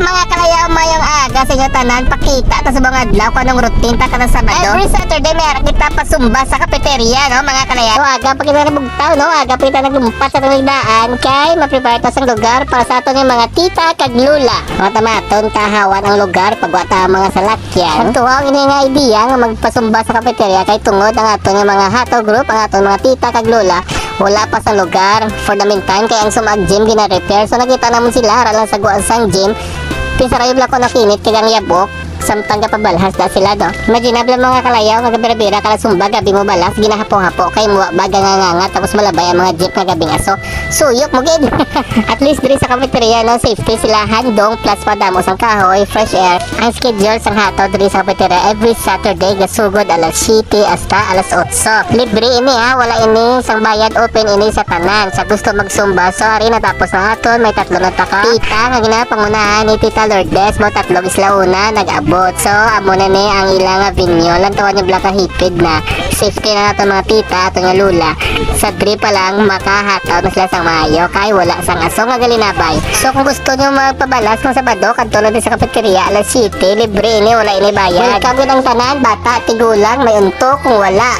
mga kalayaw mayong aga sa inyo tanan pakita ta sa mga adlaw kung anong routine ta kada Sabado. Every Saturday meron kita pasumba sa cafeteria no mga kalayaw. So, aga pa kita nabugtaw no, aga pa kita naglumpat sa tangigdaan kay ma-prepare ta sang lugar para sa aton yung mga tita kag lula. Mga tamaton tahawan ang lugar pagwata mga salakyan. Ang tuwa ini nga idea nga magpasumba sa cafeteria kay tungod ang aton yung mga hato group, ang aton mga tita kag lula wala pa sa lugar for the meantime kaya ang sumag gym gina-repair. So nakita naman sila haralan sa guwan sang gym. Pisarayob lang ko nakinit kagang yabok samtang kapabalhas da sila do. Imaginable mga kalayaw nga gabira-bira kala sumba gabi mo balas ginahapo-hapo kay muwa baga nga tapos malabay ang mga jeep nga gabing aso. Suyok mo gid. At least diri sa cafeteria no safety sila handong plus padamos ang kahoy, fresh air. Ang schedule sang hataw diri sa cafeteria every Saturday gasugod alas 7 hasta alas 8. Libre ini ha, wala ini sang bayad, open ini sa tanan. Sa gusto magsumba sorry natapos na aton may tatlo na taka. Tita nga ginapangunahan ni Tita Lourdes mo tatlong islauna nag-abot. So, amo na ni ang ilang venue. Lantawan yung blaka hipid na. Safety na nato mga tita, ato nga lula. Sa drip pa lang, makahataw na sila sang maayo. Kay wala sang aso nga galinabay. So, kung gusto nyo magpabalas ng Sabado, kanto na din sa cafeteria, alas 7, libre ini, wala ini bayad. Welcome yun ang tanan, bata, tigulang, may unto kung wala.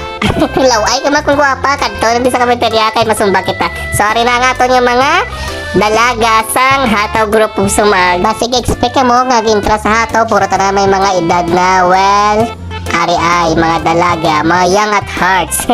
Laway ka kung guwapa, kanto na din sa cafeteria, kay masumba kita. Sorry na nga to yung mga dalaga sang hataw group of sumag. Basig expect mo nga gintra sa hataw puro ta na may mga edad na well ari ay mga dalaga mga young at hearts.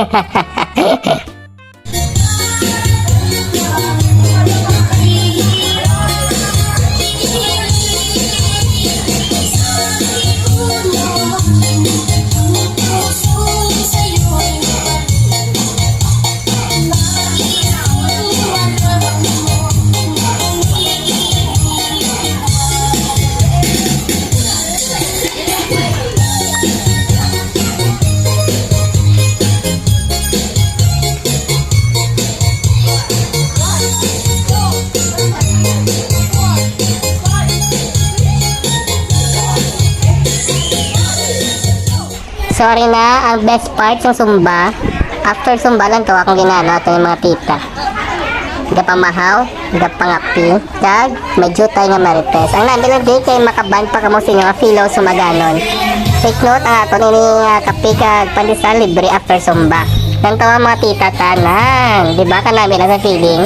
Sorry na, ang best part sa Zumba, after Zumba lang to akong ginano ito yung mga tita. Gapamahaw, gapangapi, kag medyo tayo nga marites. Ang namin lang di kay makaban pa kamo sa inyo nga filo sumaganon. Take note ang ato nini kapi kag pandesal libre after Zumba. Ganito ang mga tita tanan, di ba ka namin lang sa feeling?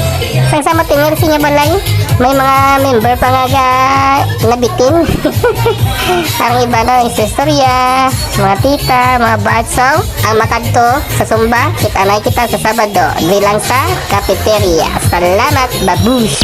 Sang sama tingin siya balay, may mga member pa nga nabitin. Ang iba na istorya, mga tita, mga batsaw, ang makadto sa Zumba, kita sa Sabado, di lang sa cafeteria. Salamat, babush!